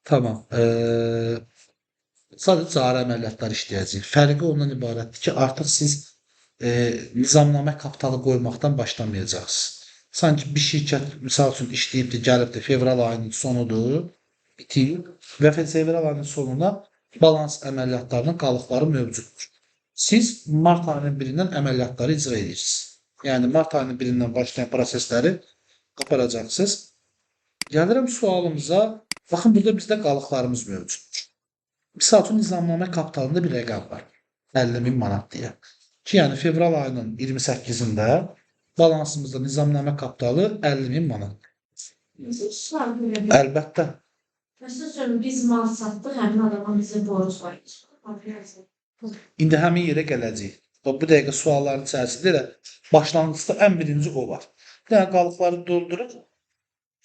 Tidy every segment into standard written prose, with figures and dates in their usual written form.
Tamam. Sadəcə cari əməliyyatlar işləyəcəyik. Fərqi ondan ibarətdir ki, artıq siz nizamnamə kapitalı qoymaqdan başlamayacaqsınız. Sanki bir şirkət misal üçün işləyibdir, gəlibdir, fevral ayının sonudur, bitib və fevral ayının sonuna balans əməliyyatlarının qalıqları mövcuddur. Siz mart ayının 1-dən əməliyyatları icra edirsiniz. Yəni mart ayının 1-dən başlayan prosesləri aparacaqsınız. Gəlirəm sualımıza. Baxın, burada bizdə qalıqlarımız mövcuddur. Misal üçün nizamnamə kapitalında bir rəqəm var. 50.000 manat deyə. Ki, yəni fevral ayının 28-də balansımızda nizamnamə kapitalı 50.000 manat. Əlbəttə. Məsələn, biz mal satdıq, həmin adama bizim borc var. İndi həmin yerə gələcəyik. Bu dəqiqə sualların içərisində elə başlanğıcda ən birinci o var. Yəni qalıqları doldurub.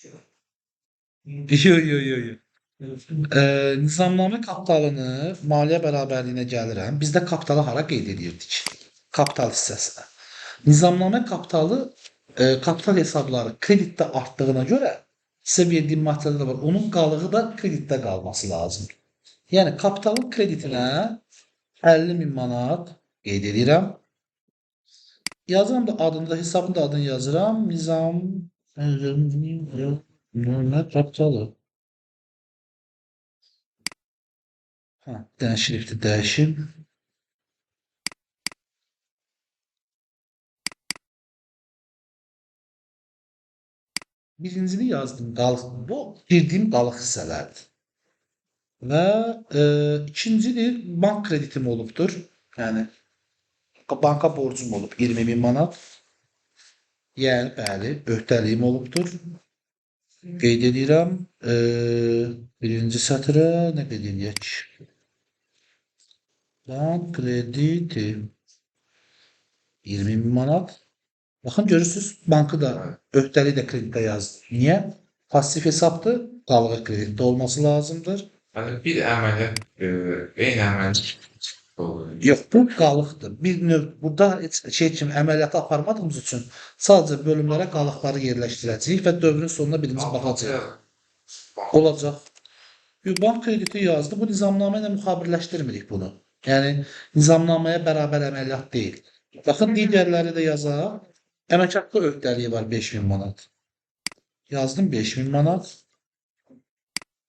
Yo. Nizamnamə kapitalını maliyyə bərabərliyinə gəlirəm. Bizdə kapitalı hara qeyd edirdik? Kapital hissəsinə. Nizamnamə kapitalı kapital hesabları kreditdə artdığına görə sizə verdiyim maddədə də var. Onun qalığı da kreditdə qalması lazımdır. Yəni kapitalın kreditinə 50.000 manat qeyd edirəm. Yazıram da adını da, hesabını da adını yazıram. Nizamnamə kapitalı. Bir dənə şrifti dəyişim. Birincini yazdım. Bu girdiyim qalıq hissələrdir. Və ikincidir, bank kreditim olubdur. Yəni banka borcum olub 20.000 manat. Yəni bəli, öhdəliyim olubdur. Qeyd edirəm. Birinci sətrə nə qeyd edək? Bank krediti 20.000 manat. Baxın, görürsünüz, bankı da öhdəliyi də kreditdə yazdı. Niyə? Pasif hesabdır, qalığı kreditdə olması lazımdır. Bir əməliyyat, eyni əməliyyat olur. Yox, bu qalıqdır. Bir növ, burada şey kimi əməliyyatı aparmadığımız üçün sadəcə bölümlərə qalıqları yerləşdirəcəyik və dövrün sonuna birinci baxacaq. Olacaq. Bank krediti yazdı. Bu nizamnamə ilə müxabirləşdirmirik bunu. Yəni, nizamnaməyə bərabər əməliyyat deyil. Baxın, digərləri də yazaq. Əmək haqqı öhdəliyi var 5.000 manat. Yazdım 5.000 manat.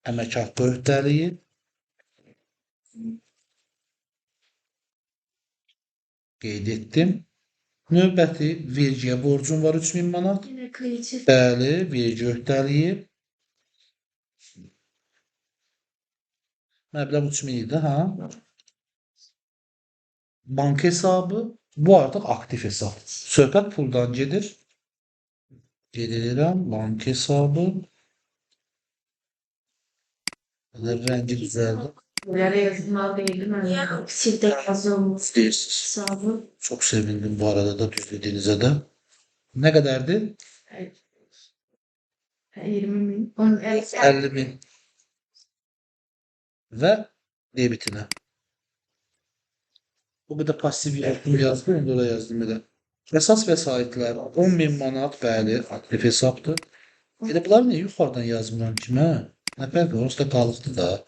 Əmək haqqı öhdəliyi. Qeyd etdim. Növbəti vergiyə borcum var 3.000 manat. Bəli, vergi öhdəliyi. Məbləğ 3.000 idi, ha? Bank hesabı. Bu artıq aktiv hesab. Söhbət puldan gedir. Qeyd edirəm, bank hesabı. Rəngi düzəldi. Buraya yazılmalı değil mi? Sildə yazılmış Deyirsiniz. hesabı. Çok sevindim bu arada da düzlediğinize de. Ne kadardı? 20.000. 50.000. Ve debitine. Bu bir de pasif yazdım. Onu da yazdım bir de. Esas vesayetler 10.000 manat bəli aktif hesabdır. Elə bunları niyə yuxarıdan yazmıram kimə? Nə fərqi var? Orası da qalıqdır da.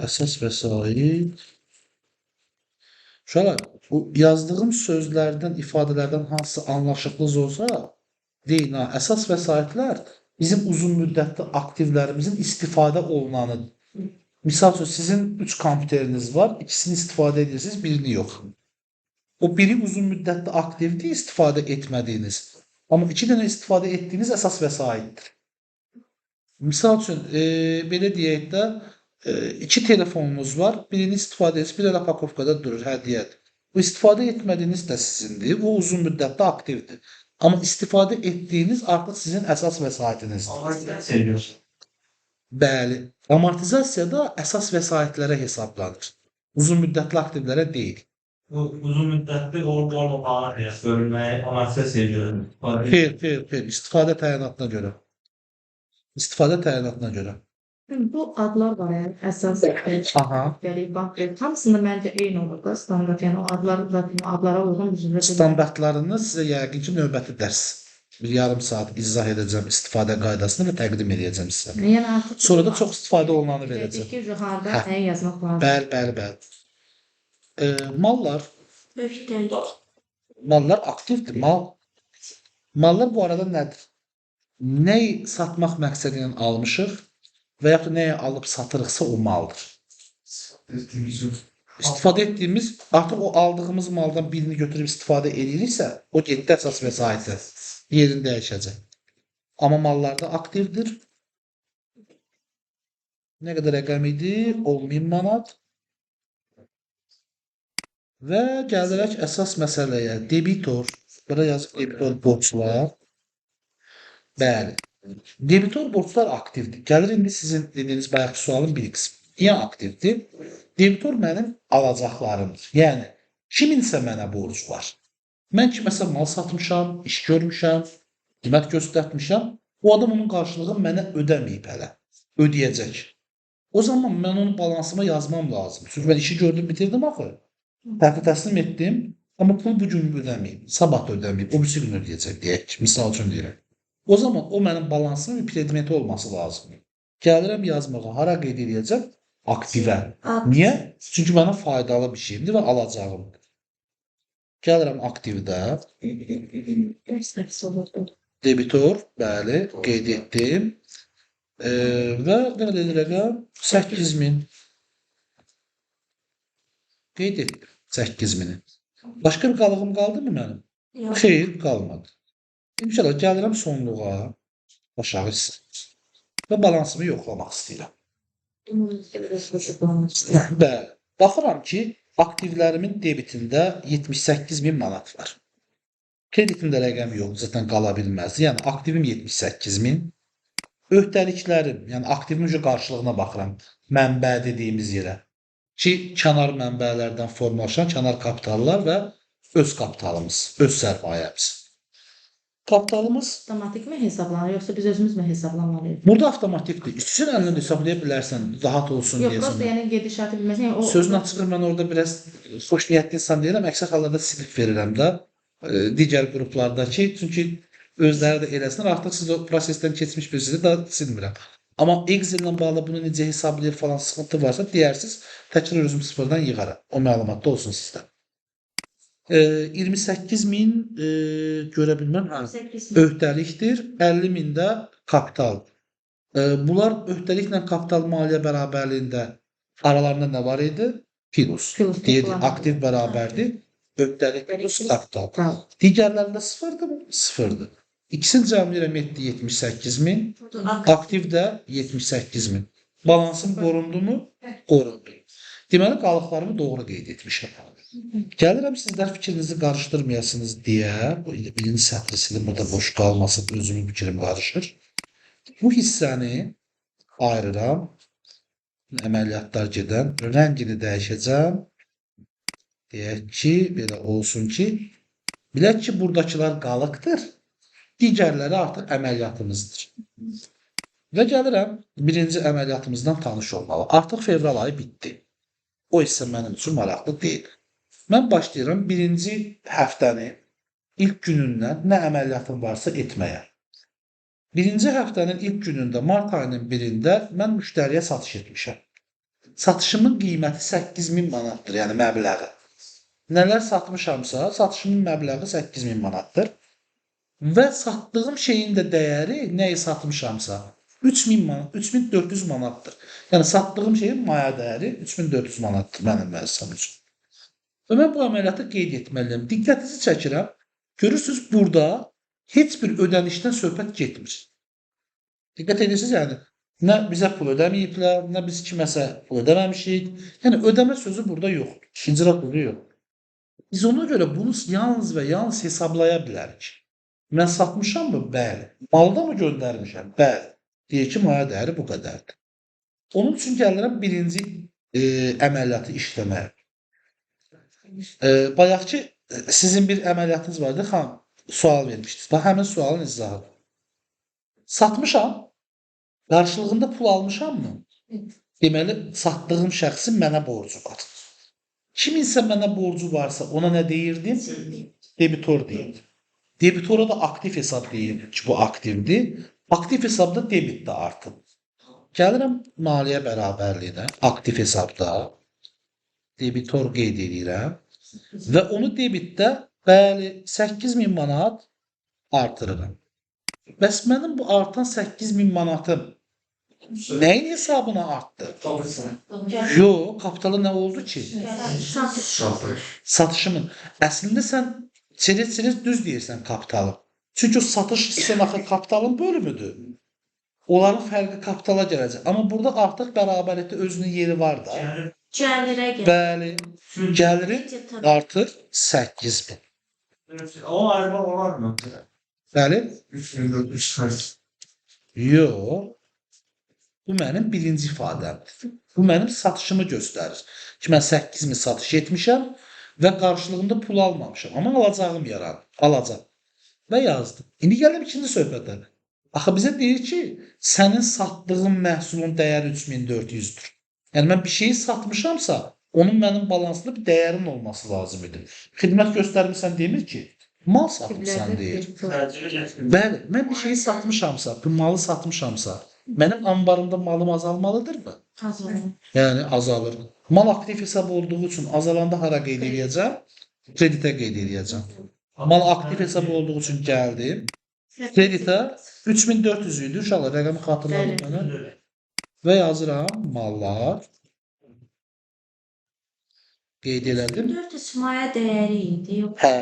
Əsas vəsait. Şöyle bu yazdığım sözlərdən, ifadələrdən hansısa anlaşıqlıq olsa deyin ha. Əsas vəsaitlər bizim uzun müddətli aktivlərimizin istifadə olunanıdır. Misal üçün sizin 3 kompüteriniz var, ikisini istifadə edirsiniz, birini yox. O biri uzun müddətli aktivdir, istifadə etmədiyiniz. Amma 2 dənə istifadə etdiyiniz əsas vəsaitdir. Misal üçün, belə deyək də, 2 telefonunuz var, birini istifadə edirsiniz, bir rapakovkada durur, hədiyyədir. Bu istifadə etmədiyiniz də sizindir, o uzun müddətli aktivdir. Amma istifadə etdiyiniz artıq sizin əsas vəsaitinizdir. Bəli, amortizasiya da əsas vəsaitlərə hesablanır. Uzun müddətli aktivlərə deyil. Bu uzun müddətli olmağa bölünməyə amortizasiya görür. Xeyr, istifadə təyinatına görə. İstifadə təyinatına görə. Bu adlar var yani əsas. Aha. Bəli, bank krediti. Hamısında məncə eyni olur da standart. Yəni o adlara uyğun üzrə. Standartlarını sizə yəqin ki növbəti dərs bir yarım saat izah edəcəm istifadə qaydasını və təqdim edəcəm sizə. Yəni artıq Sonra da çox istifadə olunanı Biləcək verəcəm. ki, yuxarıda Hə. nəyə yazmaq lazım. Bəli. Mallar Mallar aktivdir. Mallar bu arada nədir? Nəyi satmaq məqsədi ilə almışıq və yaxud da nəyi alıb satırıqsa o maldır. İstifadə etdiyimiz, artıq o aldığımız maldan birini götürüb istifadə ediriksə, o getdi əsas vəsaiti yerini dəyişəcək. Amma mallarda aktivdir. Nə qədər rəqəm idi? 10.000 manat. Və gəlirək əsas məsələyə. Debitor. Burada yazıb debitor borclar. Bəli. Debitor borclar aktivdir. Gəlir indi sizin dediyiniz bayaqki sualın bir qismi. Niyə aktivdir? Debitor mənim alacaqlarımdır. Yəni, kiminsə mənə borcu var. Mən kiməsə mal satmışam, iş görmüşəm, qiymət göstərmişəm. O adam onun qarşılığını mənə ödəməyib hələ. Ödəyəcək. O zaman mən onun balansıma yazmam lazım. Çünki mən işi gördüm, bitirdim axı. Təhvil təslim etdim, amma pul bu gün ödəməyib, sabah da ödəməyib, o birisi gün ödəyəcək deyək, misal üçün deyirəm. O zaman o mənim balansımın bir predmeti olması lazım. Gəlirəm yazmağa, hara qeyd edəcəm? Aktivə. Niyə? Çünki mənə faydalı bir şeyimdir və alacağımdır. Gəlirəm aktivdə. Debitor, bəli, qeyd etdim. Və nə qədər rəqəm? 8.000. Qeyd etdim 8.000-i. Başqa bir qalığım qaldı mı mənim? Xeyr, qalmadı. İnşallah gəlirəm sonluğa, aşağı hissə və balansımı yoxlamaq istəyirəm. Bəli, baxıram ki, aktivlərimin debitində 78.000 manat var. Kreditimdə rəqəm yox, zaten qala bilməzdi. Yəni, aktivim 78.000. Öhdəliklərim, yəni aktivin qarşılığına baxıram, mənbə dediyimiz yerə. Ki, kənar mənbələrdən formalaşan kənar kapitallar və öz kapitalımız, öz sərmayəmiz. Kapitalımız Avtomatikmi hesablanır, yoxsa biz özümüz mü hesablamalıyıq? burada avtomatikdir. İstəsən əlində hesablaya bilərsən, rahat olsun Yox, deyəsən. prosta yəni gedişatı bilməsən. Yəni, Sözün açığı mən orada biraz xoş niyyətli insan deyirəm, əksər hallarda silib verirəm də digər qruplardakı, çünki özləri də eləsinlər, artıq siz o prosesdən keçmiş birisini daha silmirəm. Amma Excel-lə bağlı bunu necə hesablayır falan sıxıntı varsa deyərsiniz, təkrar özüm sıfırdan yığaram. O məlumatda olsun sizdə. 28.000 görə bilməm, öhdəlikdir, 50.000 də kapital. Bunlar öhdəliklə kapital maliyyə bərabərliyində aralarında nə var idi? Plus. Deyildi, aktiv bərabərdir, öhdəlik plus kapital. Digərlərində sıfırdır mı? Sıfırdır. İkisini cəmləyirəm etdi 78.000, aktiv də 78.000. Balansım qorundu mu? Qorundu. Deməli, qalıqlarımı doğru qeyd etmişəm. Gəlirəm sizlər fikrinizi qarışdırmayasınız deyə, bu birinci sətri silin, burada boş qalmasın, özümün fikrim qarışır. Bu hissəni ayırıram, əməliyyatlar gedən, rəngini dəyişəcəm. Deyək ki, belə olsun ki, bilək ki, buradakılar qalıqdır, digərləri artıq əməliyyatımızdır. Və gəlirəm, birinci əməliyyatımızdan tanış olmalı. Artıq fevral ayı bitdi. O hissə mənim üçün maraqlı deyil. Mən başlayıram birinci həftənin ilk günündən nə əməliyyatım varsa etməyə. Birinci həftənin ilk günündə, mart ayının birində mən müştəriyə satış etmişəm. Satışımın qiyməti 8.000 manatdır, yəni məbləği. Nələr satmışamsa, satışımın məbləği 8.000 manatdır. Və satdığım şeyin də dəyəri, nəyi satmışamsa, 3.000 manat, 3.400 manatdır. Yəni, satdığım şeyin maya dəyəri 3.400 manatdır mənim müəssisəm üçün. Və mən bu əməliyyatı qeyd etməliyəm. Diqqətinizi çəkirəm. Görürsünüz, burada heç bir ödənişdən söhbət getmir. Diqqət edirsiniz, yəni, nə bizə pul ödəməyiblər, nə biz kiməsə pul ödəməmişik. Yəni, ödəmə sözü burada yoxdur. İcra pulu yox. Biz ona görə bunu yalnız və yalnız hesablaya bilərik. Mən satmışam mı? Bəli. Malda mı göndərmişəm? Bəli. Deyək ki, maya dəyəri bu qədərdir. Onun üçün gəlirəm birinci əməliyyatı işləməyə. Bayaqki sizin bir əməliyyatınız vardı, xanım, sual vermişdiniz. Bax, həmin sualın izahı. Satmışam, qarşılığında pul almışam mı? Deməli, satdığım şəxsin mənə borcu var. Kiminsə mənə borcu varsa ona nə deyirdim? Debitor deyirdim. Debitora da aktiv hesab deyilir ki, bu aktivdir. Aktiv hesabda debit də artıb. Gəlirəm maliyyə bərabərliyinə, aktiv hesabda debitor qeyd edirəm və onu debitdə bəli 8000 manat artırıram. Bəs mənim bu artan 8000 manatım nəyin hesabına artdı? Yox, kapitalı nə oldu ki? Satış. Satışımın. Əslində sən çerez düz deyirsən kapitalı. Çünki o satış hissənin axı kapitalın bölümüdür. Onların fərqi kapitala gələcək. Amma burada artıq bərabərlikdə özünün yeri var da. Gəlirə gəlir. Bəli, gəlirin artıq 8000. O ayrıma olar mı? Bəli? 3400 Yox. Bu mənim birinci ifadəmdir. Bu mənim satışımı göstərir. Ki, mən 8000 satış etmişəm və qarşılığında pul almamışam. Amma alacağım yaranır. Alacaq. Və yazdım. İndi gəlib ikinci söhbətə. Axı bizə deyir ki, sənin satdığın məhsulun dəyəri 3400-dür. Yəni mən bir şeyi satmışamsa, onun mənim balanslı bir dəyərin olması lazım idi. Xidmət göstərmirsən demir ki, mal satmışsan deyir. Bəli, mən bir şeyi satmışamsa, bir malı satmışamsa, mənim ambarımda malım azalmalıdırmı? Yəni azalır. Mal aktiv hesab olduğu üçün azalanda hara qeyd edəcəm? Kreditə qeyd edəcəm. Mal aktiv hesab olduğu üçün gəldim. Kreditə 3400 idi. Uşaqlar rəqəmi xatırladım mənə. Və yazıram mallar. Qeyd elədim. 400 maya dəyəri idi. Hə.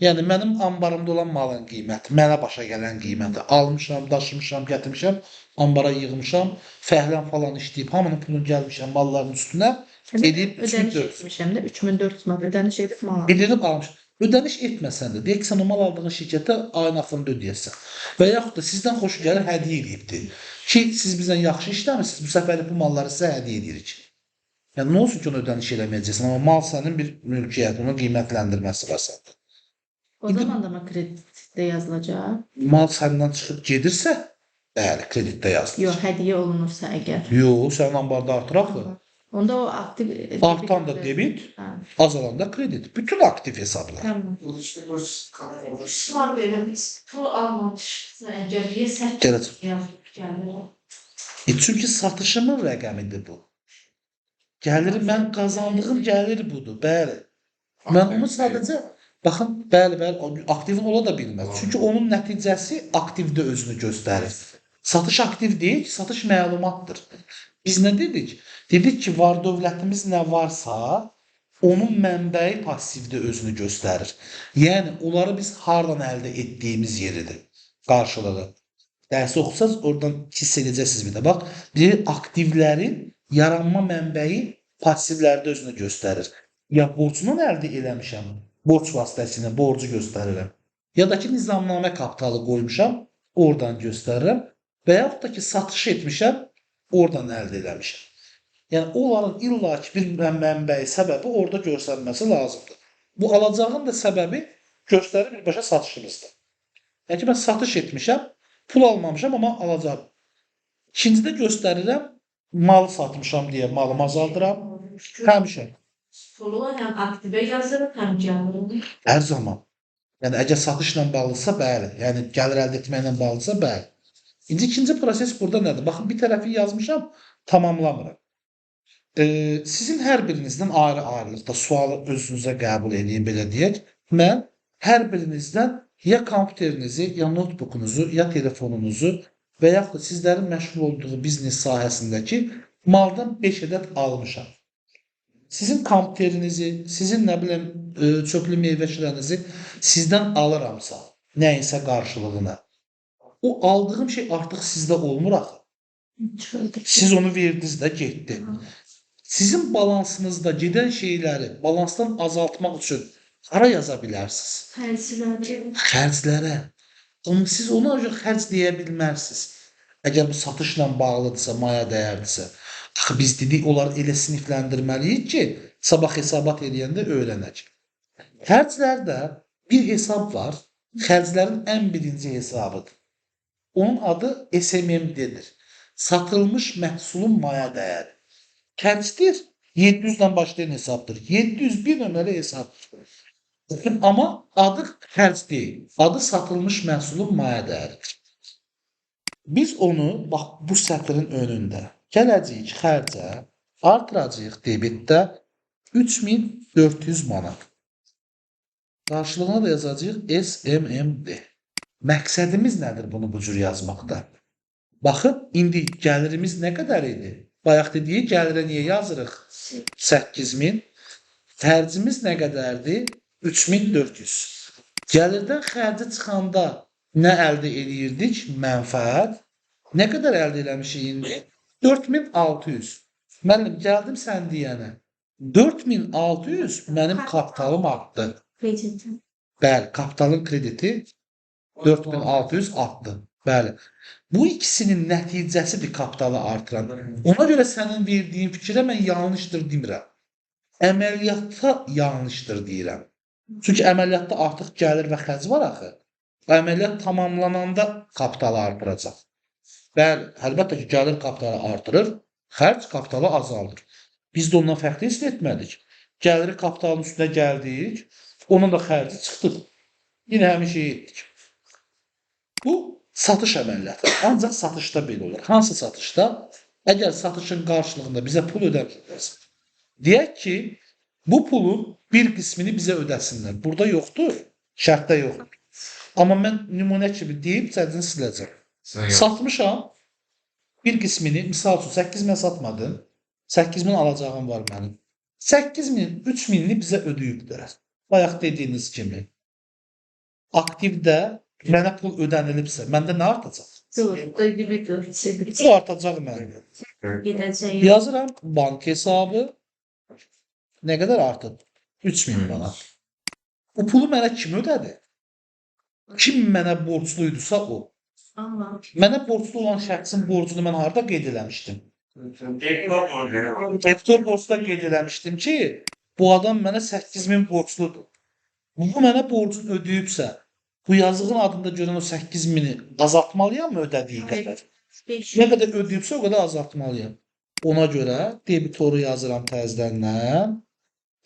Yəni mənim ambarımda olan malın qiyməti, mənə başa gələn qiyməti almışam, daşımışam, gətirmişəm, ambara yığmışam, fəhlən falan işləyib, hamının pulunu gəlmişəm malların üstünə, edib Ödəniş 3400. etmişəm də 3400 manat ödəniş edib mal aldım. Bildirib almış. Ödəniş etməsən də, deyək ki, sən o mal aldığın şirkətə ayın axırında ödəyəsən. Və yaxud da sizdən xoşu gəlir hədiyyə edibdir. Ki, siz bizdən yaxşı işləmirsiniz, bu səfərlik bu malları sizə hədiyyə edirik. Yəni, nə olsun ki, onu ödəniş eləməyəcəksən, amma mal sənin bir mülkiyyət, onun qiymətləndirməsi var səndə. O zaman da mı kreditdə yazılacaq? Mal səndən çıxıb gedirsə, bəli, kreditdə yazılır. Yox, hədiyyə olunursa əgər. Yox, sənin ambarda artır axı. Onda o aktiv... Artan da debit, Hə, azalan da kredit. Bütün aktiv hesablar. tamam. Var belə biz pul almamışsa, əgər yesək Gələcək. yazıb gəlir. Çünki satışımın rəqəmidir bu. Gəliri mən qazandığım gəlir budur, bəli. Mən onu sadəcə, baxın, bəli, aktivin ola da bilməz. Çünki onun nəticəsi aktivdə özünü göstərir. Satış aktiv deyil, satış məlumatdır. Biz nə dedik? Dedik ki, var dövlətimiz nə varsa, onun mənbəyi passivdə özünü göstərir. Yəni, onları biz hardan əldə etdiyimiz yeridir, qarşılığı. Dərsi oxusaz, oradan hiss edəcəksiniz bir də. Bax, bir aktivlərin yaranma mənbəyi passivlərdə özünü göstərir. Ya borcundan əldə eləmişəm, borc vasitəsilə borcu göstərirəm. Ya da ki, nizamnamə kapitalı qoymuşam, oradan göstərirəm. Və yaxud da ki, satış etmişəm, oradan əldə eləmişəm. Yəni, onların illaki bir mənbəyi, səbəbi orada göstərməsi lazımdır. Bu alacağın da səbəbi göstərir birbaşa satışımızda. Yəni ki, mən satış etmişəm, pul almamışam, amma alacağım. İkincidə göstərirəm, malı satmışam deyə malımı azaldıram. Həmişə. Pulu həm aktivə yazırıq, həm gəlirik. Hər zaman. Yəni, əgər satışla bağlısa, bəli. Yəni, gəlir əldə etməklə bağlısa, bəli. İkinci proses burada nədir? Baxın, bir tərəfi yazmışam, tamamlamıram. Sizin hər birinizdən ayrı-ayrılıqda sualı özünüzə qəbul edin, belə deyək. Mən hər birinizdən ya kompüterinizi, ya notebookunuzu, ya telefonunuzu və yaxud da sizlərin məşğul olduğu biznes sahəsindəki maldan 5 ədəd almışam. Sizin kompüterinizi, sizin nə bilim çöplü meyvəçilərinizi sizdən alıramsa, nəyinsə qarşılığına. O aldığım şey artıq sizdə olmur axı. Siz onu verdiniz də getdi. Sizin balansınızda gedən şeyləri balansdan azaltmaq üçün hara yaza bilərsiniz? Xərcləri. Xərclərə. Siz ona xərc deyə bilmərsiniz. Əgər bu satışla bağlıdırsa, maya dəyərdirsə. Axı biz dedik, onları elə sinifləndirməliyik ki, sabah hesabat edəndə öyrənək. Xərclərdə bir hesab var. Xərclərin ən birinci hesabıdır. Onun adı SMMD-dir. Satılmış məhsulun maya dəyəri. Xərcdir 700-dən başlayan hesabdır. 701 nömrəli hesabdır. Amma adı xərc deyil. Adı satılmış məhsulun maya dəyəridir. Biz onu bax bu sətrin önündə gələcəyik xərcə, artıracağıq debitdə 3400 manat. Qarşılığına da yazacağıq SMMD. Məqsədimiz nədir bunu bu cür yazmaqda? Baxın, indi gəlirimiz nə qədər idi? Bayaq dediyi gəlirə niyə yazırıq? 8000. Xərcimiz nə qədərdir? 3400. Gəlirdən xərci çıxanda nə əldə edirdik? Mənfəət. Nə qədər əldə eləmişik indi? 4600. Müəllim, gəldim sən deyənə. 4600 mənim kapitalım artdı. Kredit. Bəli, kapitalın krediti 4600 artdı. Bəli. Bu ikisinin nəticəsidir kapitalı artıran. Ona görə sənin verdiyin fikrə mən yanlışdır demirəm. Əməliyyatda yanlışdır deyirəm. Çünki əməliyyatda artıq gəlir və xərc var axı. Əməliyyat tamamlananda kapitalı artıracaq. Bəli, əlbəttə ki, gəlir kapitalı artırır, xərc kapitalı azaldır. Biz də ondan fərqli hiss etmədik. Gəliri kapitalın üstünə gəldik, onun da xərci çıxdıq. Yenə həmin şeyi etdik. Bu satış əməliyyatı. Ancaq satışda belə olur. Hansı satışda? Əgər satışın qarşılığında bizə pul ödəmirlərsə, deyək ki, bu pulun bir qismini bizə ödəsinlər. Burada yoxdur, şərtdə yoxdur. Amma mən nümunə kimi deyib cədini siləcəm. Satmışam, bir qismini, misal üçün 8000 satmadım, 8000 alacağım var mənim. 8000, 3000'ni bizə ödəyiblər. Bayaq dediyiniz kimi. Aktivdə mənə pul ödənilibsə, məndə nə artacaq? Pul artacaq mənim. Gidəcək. Yazıram bank hesabı. Nə qədər artıb? 3000 manat. Bu pulu mənə kim ödədi? Kim mənə borcluydusa o. Allah. Mənə borclu olan şəxsin borcunu mən harada qeyd eləmişdim? Dekor Debtor borcda qeyd eləmişdim ki, bu adam mənə 8000 borcludur. Bu mənə borcunu ödəyibsə, bu yazığın adında görən o 8000'i azaltmalıyam mı ödədiyi qədər? Nə qədər ödəyibsə o qədər azaltmalıyam. Ona görə debitoru yazıram təzədən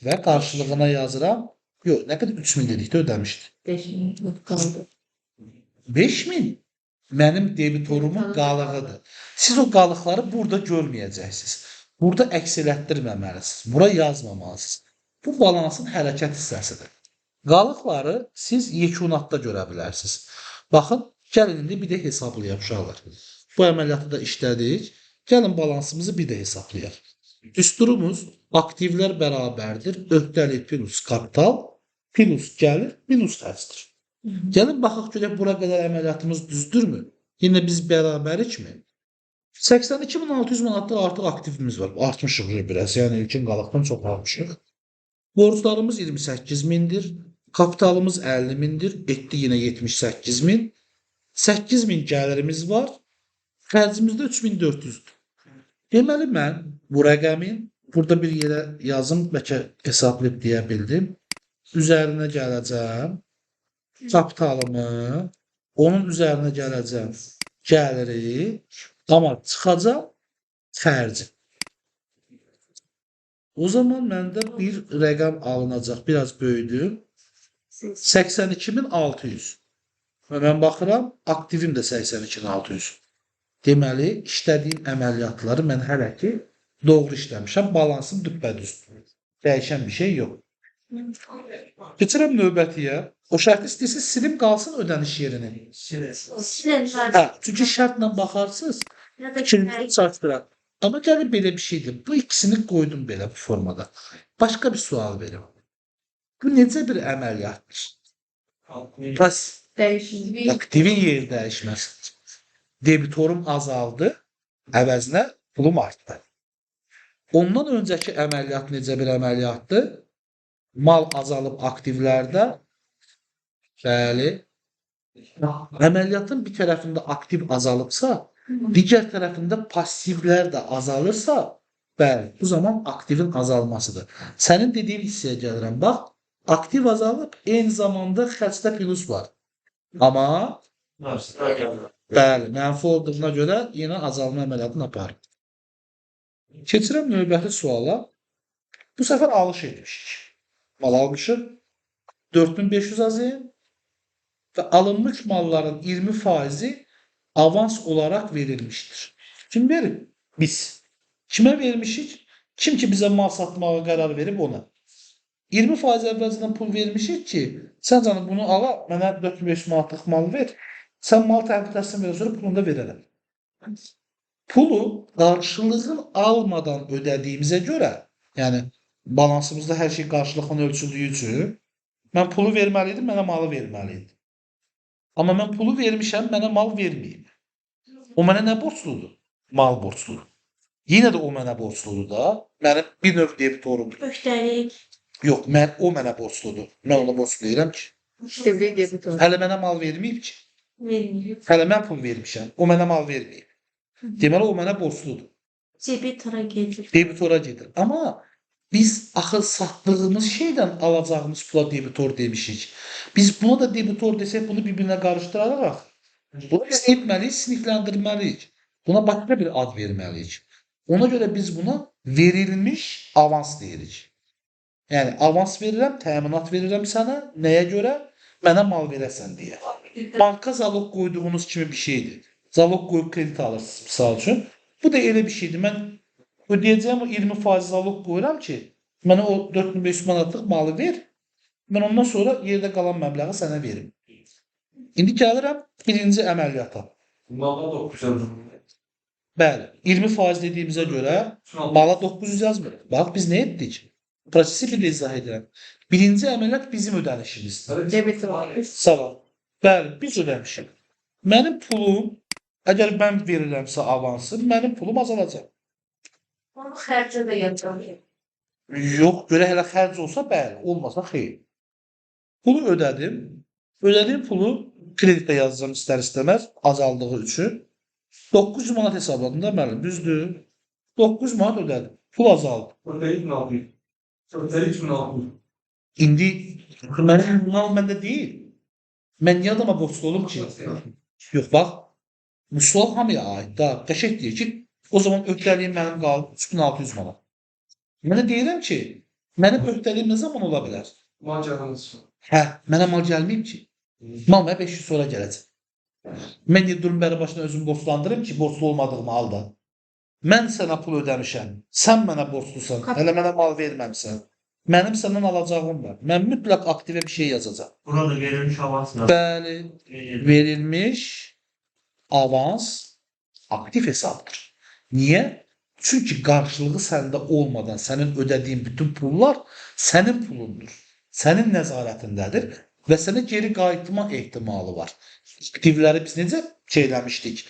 və qarşılığına yazıram. Yox, nə qədər 3000 dedikdə ödəmişdi. 5000 qaldı. 5000 mənim debitorumun qalığıdır. Siz o qalıqları burada görməyəcəksiniz. Burada əks elətdirməməlisiniz. Bura yazmamalısınız. Bu balansın hərəkət hissəsidir. Qalıqları siz yekunatda görə bilərsiniz. Baxın, gəlin indi bir də hesablayaq uşaqlar. Bu əməliyyatı da işlədik. Gəlin balansımızı bir də hesablayaq. Düsturumuz aktivlər bərabərdir. Öhdəlik plus kapital plus gəlir minus xərcdir. Gəlin baxaq görək bura qədər əməliyyatımız düzdürmü? Yenə biz bərabərikmi? 82.600 manatda artıq aktivimiz var. Artmışıq biraz. Yəni ilkin qalıqdan çox artmışıq. Borclarımız 28.000'dir. Kapitalımız 50.000'dir. Etdi yenə 78.000. 8.000 gəlirimiz var. Xərcimiz də 3.400'dür. Deməli mən bu rəqəmin burada bir yerə yazım, bəlkə hesablayıb deyə bildim. Üzərinə gələcəm. Kapitalımı, onun üzərinə gələcəm. Gəliri, amma çıxacaq xərci. O zaman məndə bir rəqəm alınacaq. Biraz böyüdüm. 82.600. Və mən baxıram, aktivim də 82.600. Deməli, işlədiyim əməliyyatları mən hələ ki doğru işləmişəm. Balansım düppədüzdür. Dəyişən bir şey yox. Keçirəm növbətiyə. O şərti istəyirsiniz silim qalsın ödəniş yerini. Hə, çünki şərtlə baxarsınız, fikrinizi çarptırar. Amma gəlin belə bir şeydir. Bu ikisini qoydum belə bu formada. Başqa bir sual verim. Bu necə bir əməliyyatdır? Dəyişiklik. Aktivin yeri dəyişməsi. Debitorum azaldı, əvəzinə pulum artdı. Ondan öncəki əməliyyat necə bir əməliyyatdır? Mal azalıb aktivlərdə, bəli, əməliyyatın bir tərəfində aktiv azalıbsa, digər tərəfində passivlər də azalırsa, bəli, bu zaman aktivin azalmasıdır. Sənin dediyin hissəyə gəlirəm, bax, aktiv azalıb, eyni zamanda xərcdə plus var. Amma, bəli, mənfi olduğuna görə yenə azalma əməliyyatını aparır. Keçirəm növbəti suala. Bu səfər alış etmişik. Mal almışıq. 4500 azim ve alınmış malların 20%'i avans olarak verilmiştir. Kim verir? Biz. Kime vermişik? Kim ki bize mal satmağa karar verip ona. 20% əvvəlcədən pul vermişik ki, sən canım bunu ala, mənə 4500 manatlıq mal ver. Sən mal təhlükəsini verən sonra pulunu da verərəm. Pulu qarşılığını almadan ödədiyimizə görə, yəni balansımızda hər şey qarşılıqla ölçüldüyü üçün mən pulu verməliydim, mənə malı verməliydi. Amma mən pulu vermişəm, mənə mal verməyib. O mənə nə borcludur? Mal borcludur. Yenə də o mənə borcludur da. Mənim bir növ debitorumdur. Öhdəlik. Yox, o mənə borcludur. Mən ona borclu deyirəm ki. Devlet debitor. Hələ mənə mal verməyib ki. Verməyib. Hələ mən pul vermişəm. O mənə mal verməyib. Deməli o mənə borcludur. Debitora gedir. Debitora gedir. Amma biz axı satdığımız şeydən alacağımız pula debitor demişik. Biz buna da debitor desək bunu bir-birinə qarışdıraraq bunu biz etməliyik, sinifləndirməliyik. Buna başqa bir ad verməliyik. Ona görə biz buna verilmiş avans deyirik. Yəni avans verirəm, təminat verirəm sənə. Nəyə görə? Mənə mal verəsən deyə. Banka zaloq qoyduğunuz kimi bir şeydir. Zaloq qoyub kredit alırsınız misal üçün. Bu da elə bir şeydir. Mən ödəyəcəyim o 20% zaloq qoyuram ki, mənə o 4500 manatlıq malı ver. Mən ondan sonra yerdə qalan məbləği sənə verim. İndi gəlirəm birinci əməliyyata. Mala 900. Bəli, 20% dediyimizə görə mala 900 yazmırıq. Bax biz nə etdik? Prosesi bir izah edirəm. Birinci əməliyyat bizim ödənişimizdir. Debitor. Sağ ol. Bəli, biz ödəmişik. Mənim pulum, əgər mən verirəmsə avansı, mənim pulum azalacaq. Onu xərcə də yazılır. Yox, görə hələ xərc olsa bəli, olmasa xeyr. Pulu ödədim. Ödədiyim pulu kreditdə yazacağım istər-istəməz azaldığı üçün. 900 manat hesabladım da müəllim, düzdür. 900 manat ödədim. Pul azaldı. Ödəyik nə yapayım? Ödəyik nə yapayım? İndi mənim mal məndə deyil. Mən niyə adama borclu olum ki? Yox, bax. Bu sual hamıya aid. Da, qəşəng deyir ki, o zaman öhdəliyim mənim qalıb 3600 manat. Mən də deyirəm ki, mənim öhdəliyim nə zaman ola bilər? Maceranız. Hə, mənə mal gəlməyib ki. Mal mənə 500 sonra gələcək. Mən niyə durum bəri başına özümü borclandırım ki, borclu olmadığım halda? Mən sənə pul ödəmişəm, sən mənə borclusan, hələ mənə mal verməmsən. Mənim səndən alacağım var. Mən mütləq aktivə bir şey yazacağam. Burada verilmiş avansla. Bəli, verilmiş avans aktiv hesabdır. Niyə? Çünki qarşılığı səndə olmadan sənin ödədiyin bütün pullar sənin pulundur. Sənin nəzarətindədir və sənə geri qayıtma ehtimalı var. Aktivləri biz necə şeyləmişdik,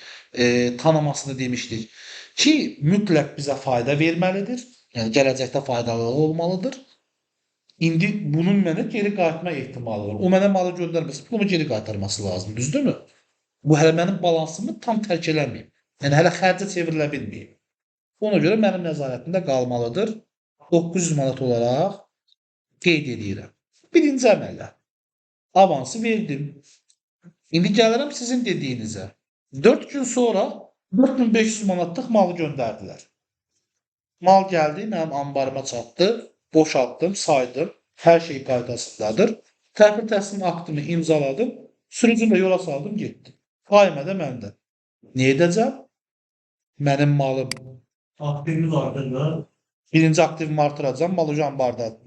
tanımasını demişdik ki, mütləq bizə fayda verməlidir. Yəni gələcəkdə faydalı olmalıdır. İndi bunun mənə geri qayıtma ehtimalı var. O mənə malı göndərməsə, pulumu geri qaytarması lazım, düzdürmü? Bu hələ mənim balansımı tam tərk eləməyib. Yəni hələ xərcə çevrilə bilməyib. Ona görə mənim nəzarətimdə qalmalıdır. 900 manat olaraq qeyd edirəm. Birinci əməliyyat. Avansı verdim. İndi gəlirəm sizin dediyinizə. 4 gün sonra 4500 manatlıq malı göndərdilər. Mal gəldi, mənim ambarıma çatdı. Boşaltdım, saydım. Hər şey qaydasındadır. Təhvil təslim aktını imzaladım. Sürücünü də yola saldım, getdim. Qaymə də məndə. Nə edəcəm? Mənim malım. Aktivimiz artırdı. Birinci aktivimi artıracam, mal ucu ambardadır.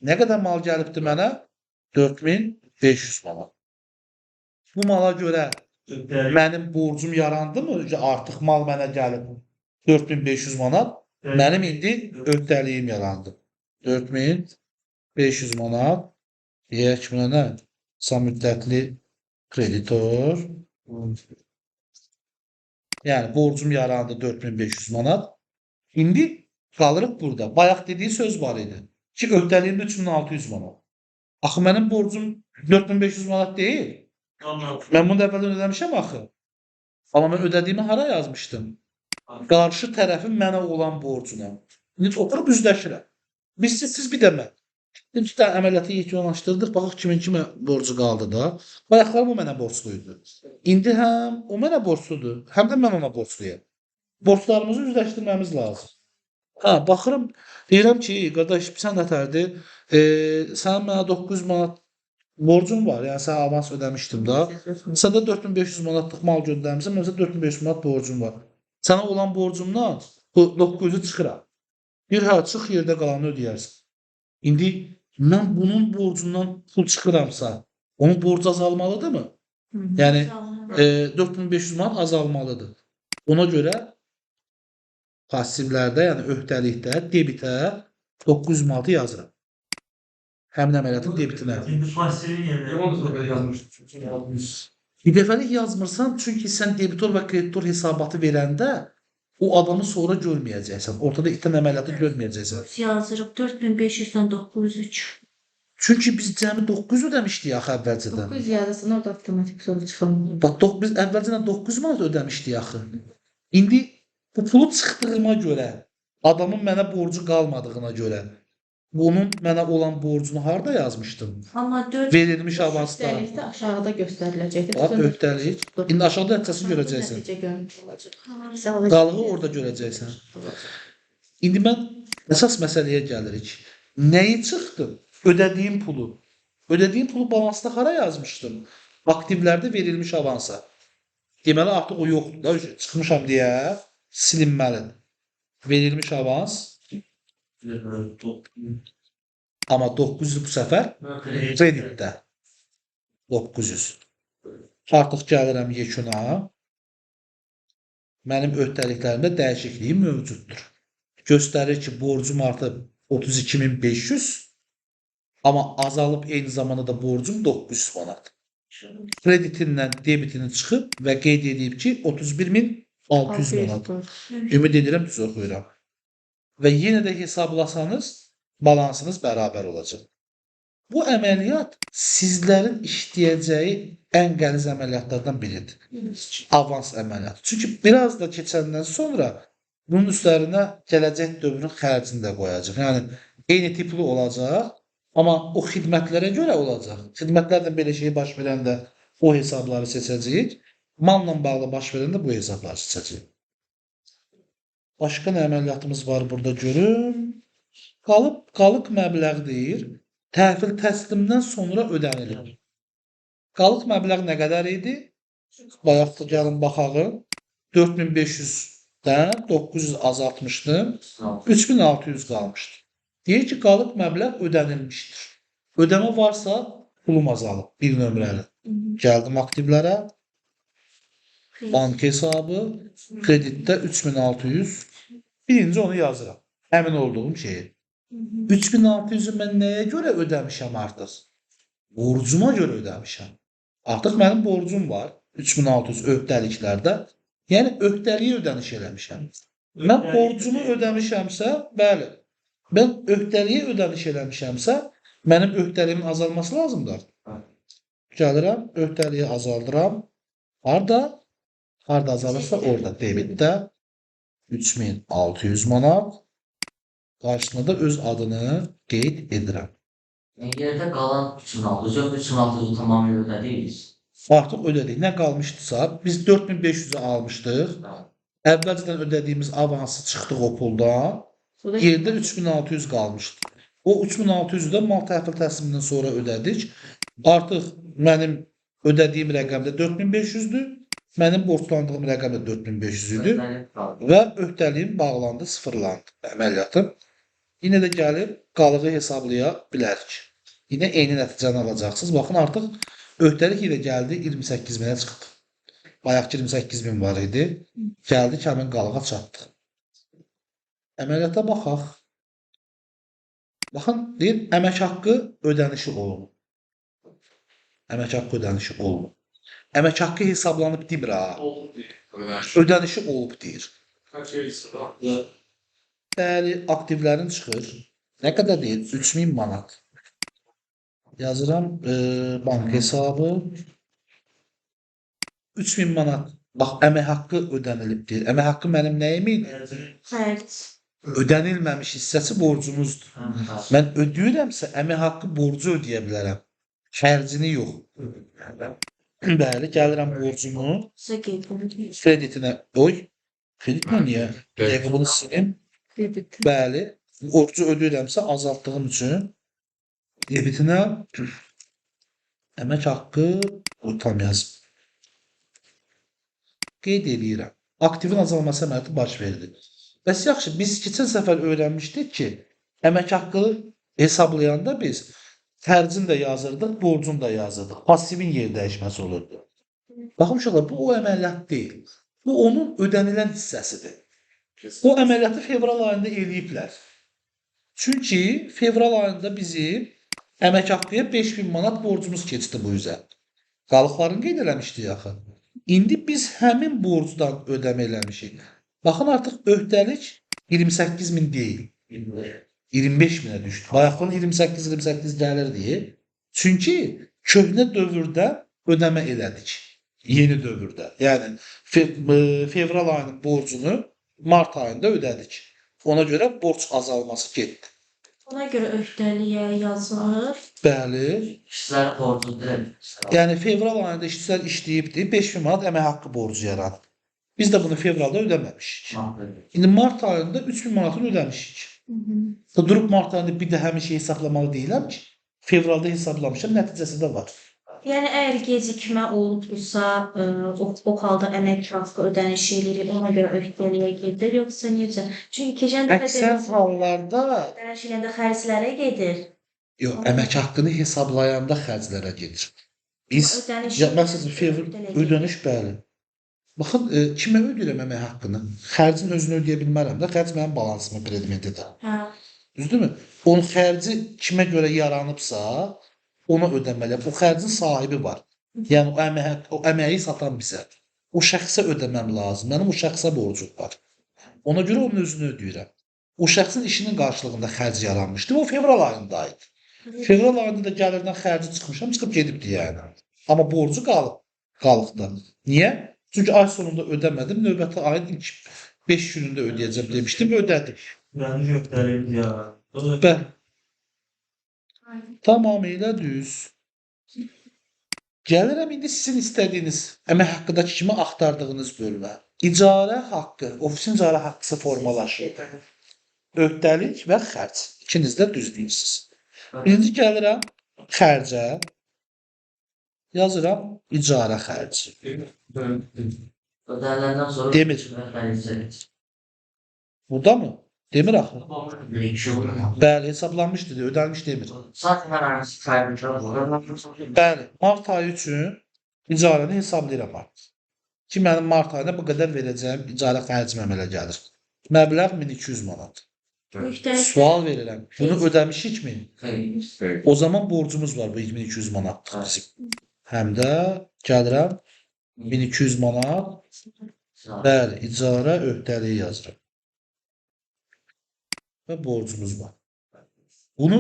Nə qədər mal gəlibdi mənə? 4500 manat. Bu mala görə mənim borcum yarandı mı? Artıq mal mənə gəlib 4500 manat. Mənim indi öhdəliyim yarandı. 4500 manat. Deyək buna nə? Qısa müddətli kreditor. Yəni borcum yarandı 4500 manat. İndi qalırıq burada. Bayaq dediyi söz var idi. Ki öhdəliyim 3600 manat. Axı mənim borcum 4500 manat deyil. Mən bunu da əvvəldən ödəmişəm axı. Amma mən ödədiyimi hara yazmışdım? Qarşı tərəfin mənə olan borcuna. İndi oturub üzləşirəm. Siz bir də mən. İki dənə əməliyyatı yekunlaşdırdıq. Baxaq kimin kimə borcu qaldı da. Bayaqlar bu mənə borcluydu. İndi həm o mənə borcludur, həm də mən ona borcluyam. Borclarımızı üzləşdirməmiz lazım. Baxıram, deyirəm ki, qardaş, sən nətərdir? Sənin mənə 900 manat borcun var. Yəni sən avans ödəmişdim da. Sən də 4500 manatlıq mal göndərmisən, mənim isə 4500 manat borcum var. Sənə olan borcumdan bu 900-ü çıxıram. Bir hə, çıx yerdə qalanı ödəyərsən. İndi mən bunun borcundan pul çıxıramsa, onun borcu azalmalıdırmı? Yəni 4500 manat azalmalıdır. Ona görə passivlərdə, yəni öhdəlikdə, debitə 900 manatı yazıram. Həmin əməliyyatın debitinə. İndi pasivin Ben onu yerine da yazmıştım. Çünkü 600. Bir dəfəlik yazmırsan, çünki sən debitor və kreditor hesabatı verəndə o adamı sonra görməyəcəksən. Ortada itən əməliyyatı görməyəcəksən. Yazırıq 4500-dən 903. Çünki biz cəmi 900 ödəmişdik axı əvvəlcədən. 900 yazısın orada avtomatik soru çıxılmır. Bax, biz əvvəlcədən 900 manat ödəmişdik axı. İndi bu pulu çıxdığıma görə, adamın mənə borcu qalmadığına görə, bunun mənə olan borcunu harda yazmışdım? Amma 4 Verilmiş avansda. Üstəlikdə aşağıda göstəriləcəkdir. Bax, öhdəlik. İndi aşağıda həccəsini görəcəksən. Nəticə görmüş olacaq. Qalığı orada görəcəksən. İndi mən əsas məsələyə gəlirik. Nəyi çıxdı? Ödədiyim pulu. Ödədiyim pulu balansda hara yazmışdım? Aktivlərdə verilmiş avansa. Deməli artıq o yoxdur da, çıxmışam deyə silinməlidir. Verilmiş avans, amma 900 bu səfər kreditdə. 900. Artıq gəlirəm yekuna. Mənim öhdəliklərimdə dəyişikliyi mövcuddur. Göstərir ki, borcum artıq 32500, amma azalıb eyni zamanda da borcum 900 manat. Kreditindən debitini çıxıb və qeyd edib ki, 31600 manat. Ümid edirəm düz oxuyuram. Və yenə də hesablasanız balansınız bərabər olacaq. Bu əməliyyat sizlərin işləyəcəyi ən qəliz əməliyyatlardan biridir. Avans əməliyyatı. Çünki biraz da keçəndən sonra bunun üstlərinə gələcək dövrün xərcini də qoyacaq. Yəni eyni tipli olacaq, amma o xidmətlərə görə olacaq. Xidmətlərlə belə şey baş verəndə o hesabları seçəcəyik. Malla bağlı baş verəndə bu hesabları seçəcəyik. Başqa nə əməliyyatımız var burada görüm. Qalıq məbləğ deyir. Təhvil təslimdən sonra ödənilir. Qalıq məbləğ nə qədər idi? Bayaq da gəlin baxalım. 4500-dən 900 azaltmışdım. 3600 qalmışdı. Deyir ki, qalıq məbləğ ödənilmişdir. Ödəmə varsa pulum azalıb. Bir nömrəli. Gəldim aktivlərə. Bank hesabı. Kreditdə 3600. Birinci onu yazıram. Əmin olduğum şeyi. 3600-ü mən nəyə görə ödəmişəm artıq? Borcuma görə ödəmişəm. Artıq mənim borcum var. 3600 öhdəliklərdə. Yəni öhdəliyə ödəniş eləmişəm. Mən borcumu ödəmişəmsə, bəli. Mən öhdəliyə ödəniş eləmişəmsə, mənim öhdəliyimin azalması lazımdır. Gəlirəm, öhdəliyi azaldıram. Harda? Harda azalırsa orada. Debitdə 3600 manat. Qarşısına da öz adını qeyd edirəm. Yerdə qalan 3600 yox, 3600-ü tamamilə ödədik. Artıq ödədik. Nə qalmışdısa, biz 4500-ü almışdıq. Əvvəlcədən ödədiyimiz avansı çıxdıq o puldan. Yerdə 3600 qalmışdı. O 3600-ü də mal təhvil təslimindən sonra ödədik. Artıq mənim ödədiyim rəqəm də 4500-dür. Mənim borclandığım rəqəm də 4500 idi. Və öhdəliyim bağlandı, sıfırlandı əməliyyatım. Yenə də gəlib qalığı hesablaya bilərik. Yenə eyni nəticəni alacaqsınız. Baxın, artıq öhdəlik ilə gəldi 28.000-ə çıxdı. Bayaqki 28.000 var idi. Gəldi ki, həmin qalığa çatdıq. Əməliyyata baxaq. Baxın, deyir, əmək haqqı ödənişi olunur. Əmək haqqı ödənişi olunur. Əmək haqqı hesablanıb demir ha. Ödənişi olub deyir. Bəli, aktivlərin çıxır. Nə qədər deyir? 3000 manat. Yazıram bank hesabı. 3000 manat. Bax, əmək haqqı ödənilib deyir. Əmək haqqı mənim nəyim idi? xərc. Ödənilməmiş hissəsi borcumuzdur. Mən ödəyirəmsə, əmək haqqı borcu ödəyə bilərəm. Xərcini yox. Bəli, gəlirəm borcumu. Sizə qeyd edir. Kreditinə, oy, kreditlə niyə? Dəqiqə bunu silim. Debit. Bəli, borcu ödəyirəmsə azaltdığım üçün debitinə əmək haqqı tam yazım. Qeyd edirəm. Aktivin azalması əməliyyatı baş verdi. Bəs yaxşı, biz keçən səfər öyrənmişdik ki, əmək haqqı hesablayanda biz xərcin də yazırdıq, borcun da yazırdıq. Passivin yer dəyişməsi olurdu. Baxın uşaqlar, bu o əməliyyat deyil. Bu onun ödənilən hissəsidir. O əməliyyatı fevral ayında eləyiblər. Çünki fevral ayında bizim əmək haqqıya 5000 manat borcumuz keçdi bu üzə. Qalıqlarını qeyd eləmişdik axı. İndi biz həmin borcdan ödəmə eləmişik. Baxın, artıq öhdəlik 28.000 deyil. 25.000-ə düşdü. Bayaqdan 28 gəlirdi. Çünki köhnə dövrdə ödəmə elədik. Yeni dövrdə. Yəni fevral ayının borcunu mart ayında ödədik. Ona görə borc azalması getdi. Ona görə öhdəliyə yazılır. Bəli. İşçilərin borcu deyil. Yəni fevral ayında işçilər işləyibdi, 5000 manat əmək haqqı borcu yaranıb. Biz də bunu fevralda ödəməmişik. İndi mart ayında 3000 manatını ödəmişik. Durub mart ayında bir də həmin şeyi hesablamalı deyiləm ki, fevralda hesablamışam, nəticəsi də var. Yəni əgər gecikmə olubsa, o halda əmək haqqı ödəniş edilir, ona görə öhdəliyə gedir, yoxsa necə? Çünki keçən dəfə Əksər hallarda ödəniş edəndə xərclərə gedir. yox, əmək haqqını hesablayanda xərclərə gedir. Biz Ödəniş məsələn ödəniş bəli. Baxın, kimə ödəyirəm əmək haqqını? Xərcin özünü ödəyə bilmərəm də, xərc mənim balansımın predmetidir. Hə. Düzdürmü? Onun xərci kimə görə yaranıbsa, ona ödəməliyəm. O xərcin sahibi var. Yəni o əməyi satan bizə. O şəxsə ödəməm lazım. Mənim o şəxsə borcum var. Ona görə onun özünü ödəyirəm. O şəxsin işinin qarşılığında xərc yaranmışdı. O fevral ayındaydı. Fevral ayında da gəlirdən xərci çıxmışam, çıxıb gedibdi yəni. Amma borcu qalıqda. Niyə? Çünki ay sonunda ödəmədim. Növbəti ayın ilk 5 günündə ödəyəcəm demişdim, ödədim. Yani öhdəlik ya. Bəli. Tamamilə düz. Gəlirəm indi sizin istədiyiniz əmək haqqındakı kimi axtardığınız bölmə. İcarə haqqı, ofisin icarə haqqısı formalaşır. Öhdəlik və xərc. İkiniz də düz deyirsiniz. Birinci gəlirəm xərcə. Yazıram icarə xərci. Ödəniləndən sonra Demir. ödənilir. Burada mı? Demir axı. Değişiyor. Bəli, hesablanmışdı, ödənmiş demir. Zaten her arası kaybediyor. Bəli, mart ayı üçün icarəni hesablayıram artıq. Ki, mənim mart ayına bu qədər verəcəyim icarə xərcim əmələ gəlir. Məbləğ 1200 manat. Sual verirəm. Bunu ödəmişikmi? Hayır. O zaman borcumuz var bu 1200 manat bizim. Həm də gəlirəm 1200 manat. Bəli, icarə öhdəliyi yazıram. Və borcumuz var. Bunu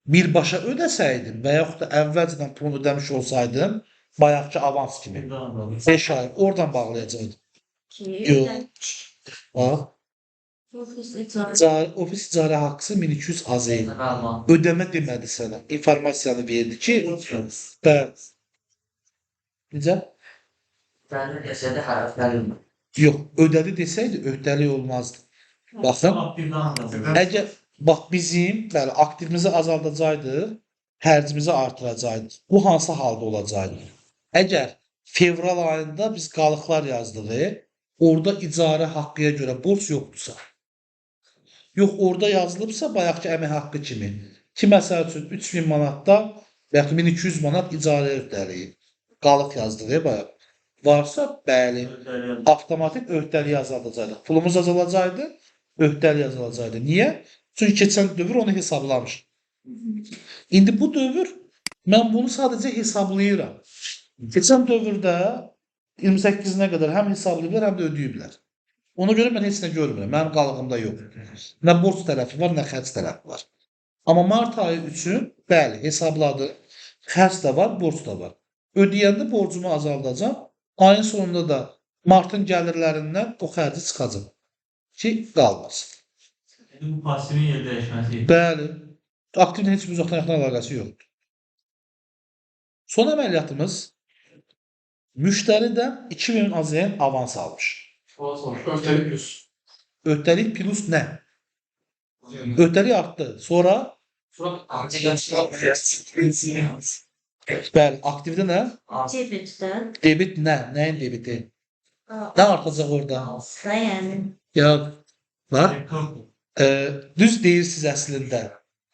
birbaşa ödəsəydim və yaxud da əvvəlcədən pulunu ödəmiş olsaydım, bayaqki avans kimi 5 ay oradan bağlayacaqdım. Yox. Bax, ofis icarə haqqısı 1200 az idi. Ödəmə demədi sənə. İnformasiyanı verdi ki, bəli. Necə? Ben de eserde harflerim. Yox, ödədi desəydi öhdəlik olmazdı. Baxın, əgər bax bizim bəli aktivimizi azaldacaqdıq, xərcimizi artıracaqdıq. Bu hansı halda olacaqdı? Əgər fevral ayında biz qalıqlar yazdıq, orada icarə haqqıya görə borc yoxdursa. Yox, orada yazılıbsa bayaqki əmək haqqı kimi. Ki məsəl üçün 3000 manatda və yaxud 1200 manat icarə öhdəliyi. Qalıq yazdıq bayaq. Varsa, bəli, avtomatik öhdəliyi azaldacaqdıq. Pulumuz azalacaqdı, öhdəliyi azalacaqdı. Niyə? Çünki keçən dövr onu hesablamış. İndi bu dövr, mən bunu sadəcə hesablayıram. Keçən dövrdə 28-nə qədər həm hesablayıblar, həm də ödəyiblər. Ona görə mən heç nə görmürəm. Mənim qalığımda yox. Nə borc tərəfi var, nə xərc tərəfi var. Amma mart ayı üçün, bəli, hesabladı. Xərc də var, borc da var. Ödəyəndə borcumu azaldacam. Ayın sonunda da martın gəlirlərindən o xərci çıxacaq. Ki, qalmasın. Bu pasivin yer dəyişməsi. Bəli. Aktivlə heç bir uzaqdan yaxın əlaqəsi yoxdur. Son əməliyyatımız müştəridən 2000 azayən avans almış. Öhdəlik yüz. Öhdəlik plus nə? Öhdəlik artdı. Sonra bəli, aktivdə nə? Debitdən. Debit nə? Nəyin debiti? Nə artacaq orada? Da yəni. Ya var. Düz deyirsiniz əslində.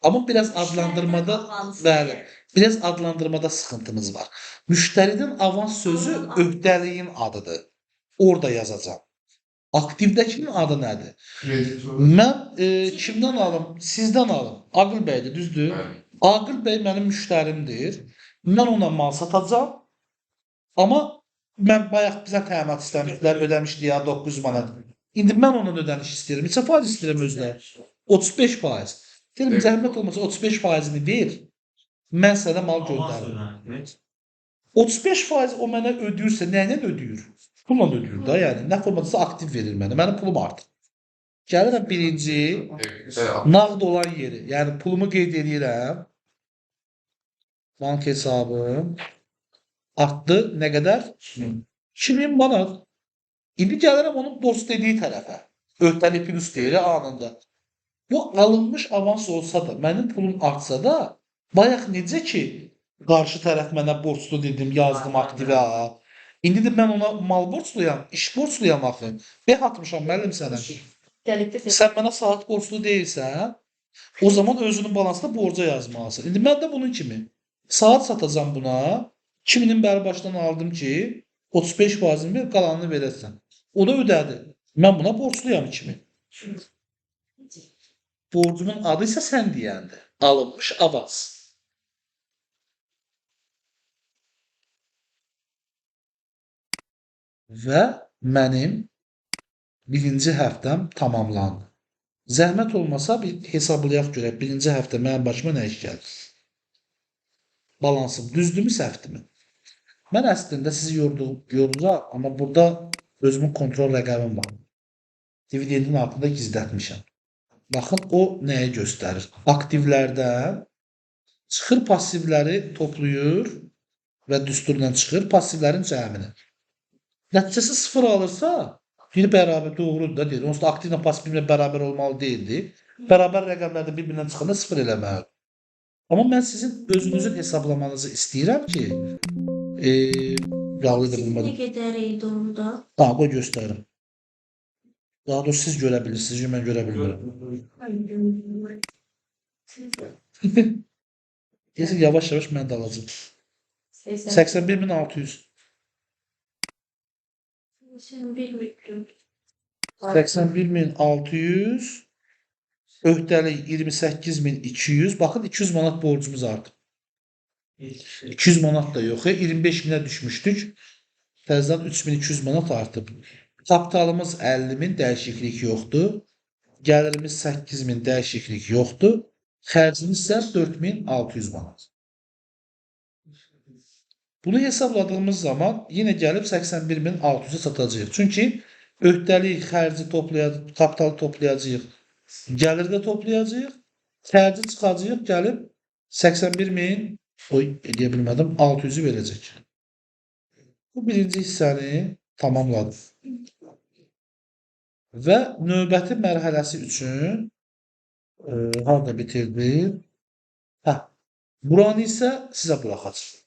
Amma biraz adlandırmada bəli, biraz adlandırmada sıxıntımız var. Müştərinin avans sözü öhdəliyin adıdır. Orada yazacağam. Aktivdəkinin adı nədir? Mən kimdən alım? Sizdən alım. Aqil bəydir, düzdür? Aqil bəy mənim müştərimdir. Mən ona mal satacağam. Amma mən bayaq bizə təminat istəmişdilər, ödəmişdik ya 900 manat. İndi mən onun ödəniş istəyirəm. Neçə faiz istəyirəm özünə? 35%. Deyirəm, zəhmət olmasa 35%-ni ver. Mən sənə mal göndərim. 35% o mənə ödəyirsə, nəylə ödəyir? Pulla ödəyir da, yəni. Nə formadasa aktiv verir mənə. Mənim pulum artıq. Gəlirəm birinci, nağd olan yeri. Yəni pulumu qeyd edirəm. Bank hesabım artdı. Nə qədər? 2000 manat. İndi gəlirəm onun borc dediyi tərəfə. Öhdəlik plus deyir anında. Bu alınmış avans olsa da, mənim pulum artsa da, bayaq necə ki, qarşı tərəf mənə borclu dedim, yazdım aktivə. İndi də mən ona mal borcluyam, iş borcluyam axı. Beh atmışam müəllim sənə. Sən mənə saat borclu deyilsən, o zaman özünün balansına borca yazmalısın. İndi mən də bunun kimi saat satacağam buna, 2000-in bəri başdan aldım ki, 35%-ni ver, qalanını verəsən. O da ödədi. Mən buna borcluyam 2000. Borcumun adı isə sən deyəndir. Alınmış avans. Və mənim birinci həftəm tamamlandı. Zəhmət olmasa bir hesablayaq görək. Birinci həftə mənim başıma nə iş gəlir? Balansım düzdürmü, səhvdimi? Mən əslində sizi yorulacaq, amma burada özümün kontrol rəqəmim var. Dividendin altında gizlətmişəm. Baxın, o nəyi göstərir? Aktivlərdən çıxır, passivləri toplayır və düsturdan çıxır, passivlərin cəmini. Nəticəsi 0 alırsa, bir bərabər doğrudur da deyir. Onsuz da aktivlə pasiv bir-birinə bərabər olmalı deyildi. Bərabər rəqəmlərdə bir-birindən çıxanda 0 eləməlidir. Amma mən sizin özünüzün hesablamanızı istəyirəm ki, yağlıdır bilmədim. Nə qədər idi orada? Qoy göstərim. Daha doğrusu siz görə bilirsiniz, mən görə bilmirəm. Deyəsin, yavaş-yavaş mən də alacağım. 81.600. Sən bilmirdim. 81.600. Öhdəlik 28.200. Baxın 200 manat borcumuz artıb. 200 manat da yox. 25.000-ə düşmüşdük. Təzədən 3200 manat artıb. Kapitalımız 50.000, dəyişiklik yoxdur. Gəlirimiz 8.000, dəyişiklik yoxdur. Xərcimiz isə 4.600 manat. Bunu hesabladığımız zaman yenə gəlib 81.600-ə satacağıq. Çünki öhdəlik, xərci toplayacağıq, kapitalı toplayacağıq, gəlir də toplayacağıq, xərci çıxacağıq, gəlib 81.000, edə bilmədim, 600-ü verəcək. Bu birinci hissəni tamamladım. Və növbəti mərhələsi üçün harada bitirdik? Buranı isə sizə buraxacaq.